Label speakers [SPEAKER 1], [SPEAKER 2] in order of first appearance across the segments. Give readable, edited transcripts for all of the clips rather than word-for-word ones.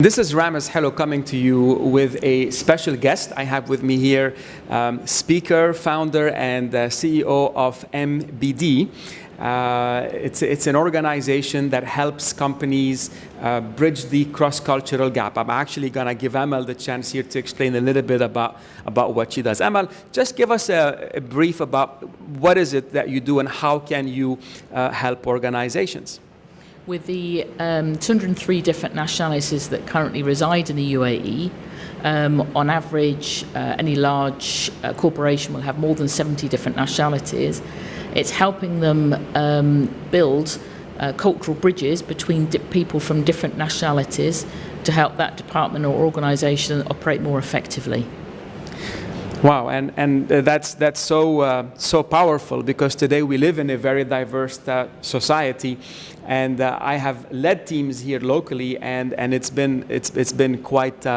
[SPEAKER 1] This is Ramez Hello coming to you with a special guest. I have with me here speaker, founder, and CEO of MBD. It's an organization that helps companies bridge the cross-cultural gap. I'm actually going to give Amal the chance here to explain a little bit about what she does. Amal, just give us a brief about what is it that you do and how can you help organizations?
[SPEAKER 2] With the 203 different nationalities that currently reside in the UAE, on average, any large corporation will have more than 70 different nationalities. It's helping them build cultural bridges between people from different nationalities to help that department or organization operate more effectively.
[SPEAKER 1] Wow, and that's so powerful, because today we live in a very diverse society, and I have led teams here locally, and it's been quite.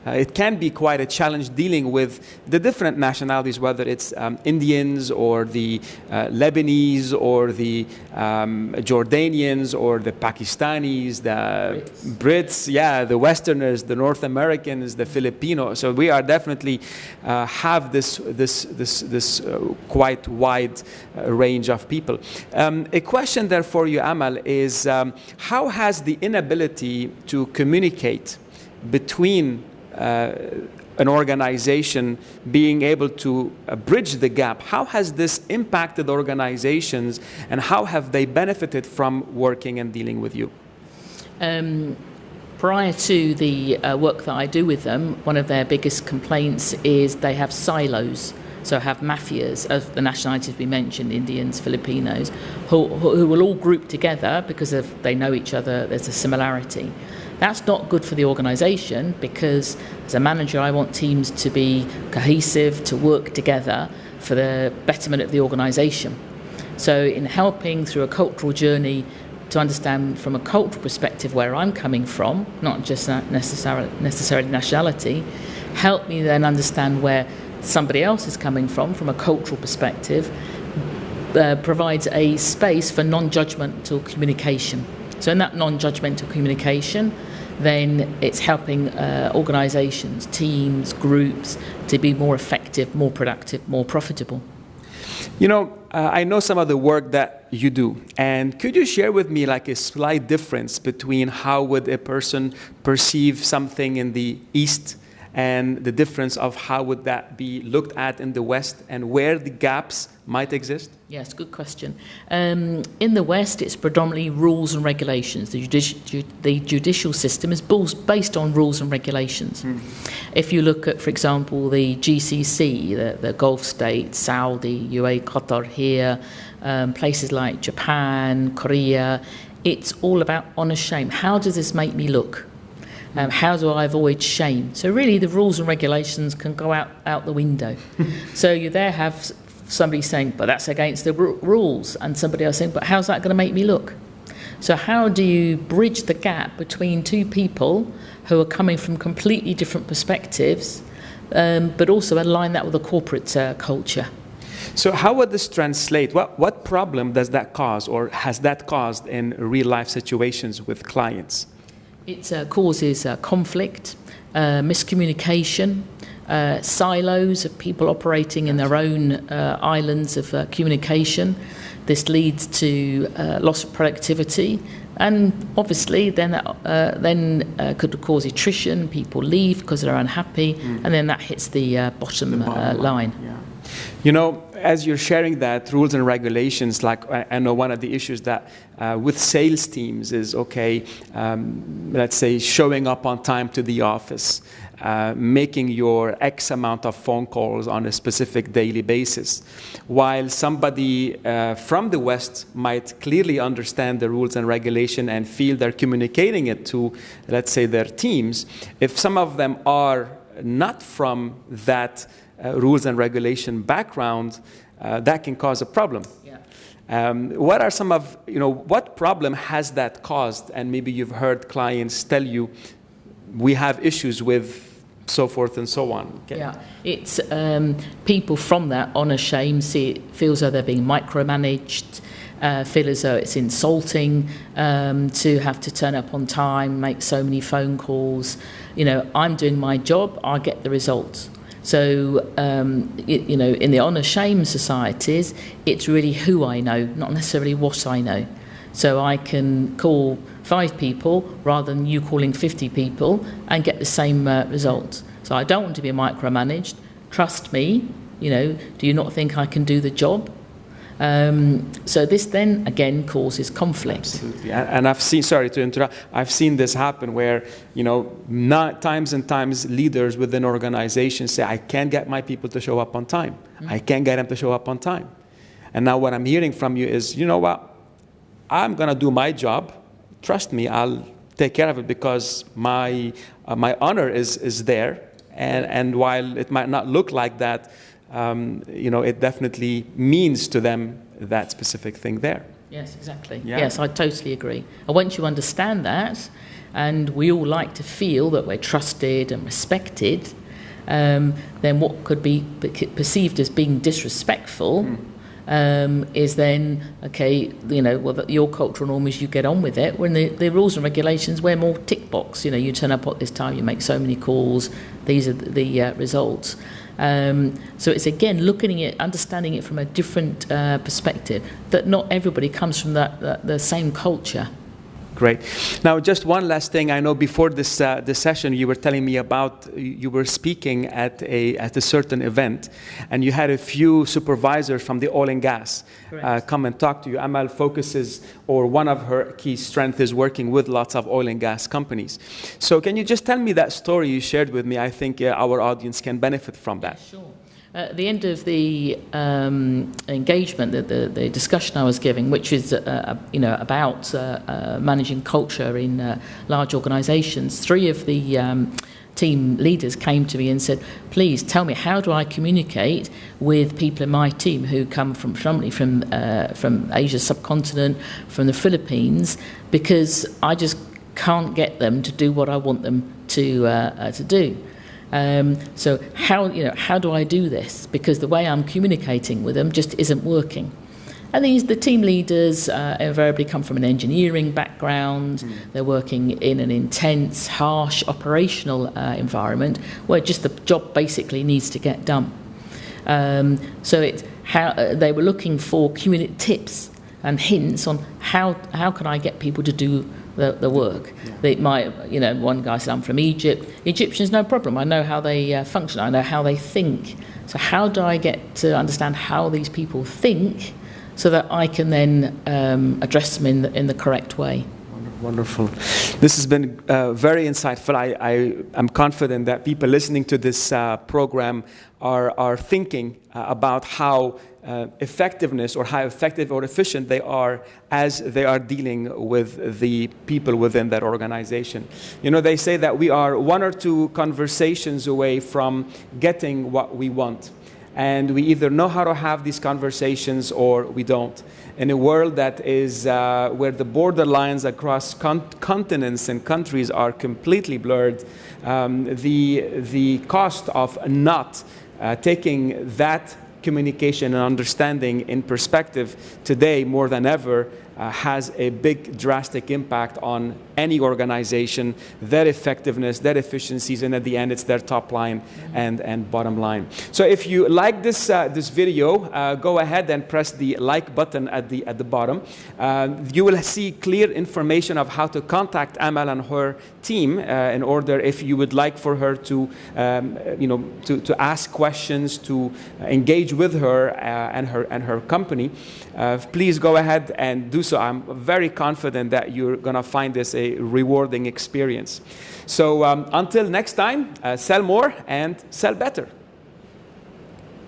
[SPEAKER 1] It can be quite a challenge dealing with the different nationalities, whether it's Indians or the Lebanese or the Jordanians or the Pakistanis, the Brits, yeah, the Westerners, the North Americans, the Filipinos. So we are definitely have this quite wide range of people. A question there for you, Amal, is how has the inability to communicate between an organization being able to bridge the gap, how has this impacted organizations, and how have they benefited from working and dealing with you?
[SPEAKER 2] Prior to the work that I do with them, one of their biggest complaints is they have silos. So have mafias of the nationalities we mentioned, Indians, Filipinos, who will all group together because they know each other, there's a similarity. That's not good for the organisation, because as a manager I want teams to be cohesive, to work together for the betterment of the organisation. So in helping through a cultural journey to understand from a cultural perspective where I'm coming from, not just necessarily nationality, help me then understand where somebody else is coming from a cultural perspective, provides a space for non-judgmental communication. So in that non-judgmental communication, then it's helping organisations, teams, groups to be more effective, more productive, more profitable.
[SPEAKER 1] You know, I know some of the work that you do, and could you share with me like a slight difference between how would a person perceive something in the East and the difference of how would that be looked at in the West, and where the gaps might exist?
[SPEAKER 2] Yes, good question. In the West, it's predominantly rules and regulations. The judicial system is based on rules and regulations. If you look at, for example, the GCC, the Gulf states, Saudi, UAE, Qatar here, places like Japan, Korea, it's all about honour shame. How does this make me look? How do I avoid shame? So really the rules and regulations can go out the window. So you there have somebody saying, but that's against the rules, and somebody else saying, but how's that going to make me look? So how do you bridge the gap between two people who are coming from completely different perspectives, but also align that with a corporate culture?
[SPEAKER 1] So how would this translate? What problem does that cause, or has that caused in real life situations with clients?
[SPEAKER 2] It causes conflict, miscommunication, silos of people operating in their own islands of communication. This leads to loss of productivity, and obviously then could cause attrition. People leave because they're unhappy, and then that hits the bottom line.
[SPEAKER 1] Yeah. You know, as you're sharing that, rules and regulations, like I know one of the issues that with sales teams is, okay, let's say showing up on time to the office, making your X amount of phone calls on a specific daily basis. While somebody from the West might clearly understand the rules and regulation and feel they're communicating it to, let's say, their teams, if some of them are not from that rules and regulation background, that can cause a problem.
[SPEAKER 2] Yeah.
[SPEAKER 1] What are some of, what problem has that caused? And maybe you've heard clients tell you, we have issues with so forth and so on. Okay.
[SPEAKER 2] Yeah, it's people from that honour shame feels though they're being micromanaged, feel as though it's insulting to have to turn up on time, make so many phone calls. You know, I'm doing my job, I get the results. So, you know, in the honour shame societies, it's really who I know, not necessarily what I know. So I can call 5 people rather than you calling 50 people and get the same result. So I don't want to be micromanaged. Trust me, you know, do you not think I can do the job? So this then again causes conflict.
[SPEAKER 1] Absolutely. And I've seen, sorry to interrupt, I've seen this happen where, you know, times and times leaders within organizations say, I can't get my people to show up on time. I can't get them to show up on time. And now what I'm hearing from you is, you know what, I'm going to do my job. Trust me, I'll take care of it because my honor is there. And while it might not look like that, you know, it definitely means to them that specific thing there.
[SPEAKER 2] Yes, exactly.
[SPEAKER 1] Yeah.
[SPEAKER 2] Yes, I totally agree. And once you understand that, and we all like to feel that we're trusted and respected, then what could be perceived as being disrespectful is then, okay, you know, well, your cultural norm is you get on with it, when the rules and regulations, we're more tick box. You know, you turn up at this time, you make so many calls, these are the results. So it's again looking at it, understanding it from a different perspective, that not everybody comes from the same culture.
[SPEAKER 1] Great. Now, just one last thing. I know before this session, you were telling me about you were speaking at a certain event, and you had a few supervisors from the oil and gas come and talk to you. Amal focuses, or one of her key strengths is working with lots of oil and gas companies. So, can you just tell me that story you shared with me? I think our audience can benefit from that.
[SPEAKER 2] Yeah, sure. At the end of the engagement, the discussion I was giving, which is you know, about managing culture in large organisations, 3 of the team leaders came to me and said, "Please tell me, how do I communicate with people in my team who come from Asia subcontinent, from the Philippines, because I just can't get them to do what I want them to do." So how do I do this? Because the way I'm communicating with them just isn't working. And the team leaders invariably come from an engineering background. They're working in an intense, harsh operational environment where just the job basically needs to get done. So it's how they were looking for tips and hints on how can I get people to do the work. Yeah. They might, you know, one guy said, "I'm from Egypt. Egyptians, no problem. I know how they function. I know how they think. So how do I get to understand how these people think, so that I can then address them in the correct way?"
[SPEAKER 1] Wonderful. This has been very insightful. I'm confident that people listening to this program are thinking about how effectiveness, or how effective or efficient they are as they are dealing with the people within that organization. You know, they say that we are 1 or 2 conversations away from getting what we want. And we either know how to have these conversations or we don't. In a world that is where the borderlines across continents and countries are completely blurred, the cost of not taking that communication and understanding in perspective today more than ever has a big drastic impact on any organization, their effectiveness, their efficiencies, and at the end it's their top line and bottom line. So if you like this video, go ahead and press the like button at the bottom. You will see clear information of how to contact Amal and her team in order, if you would like for her to you know, to ask questions, to engage with her and her company. Please go ahead and do so. I'm very confident that you're going to find this a rewarding experience. So until next time, sell more and sell better.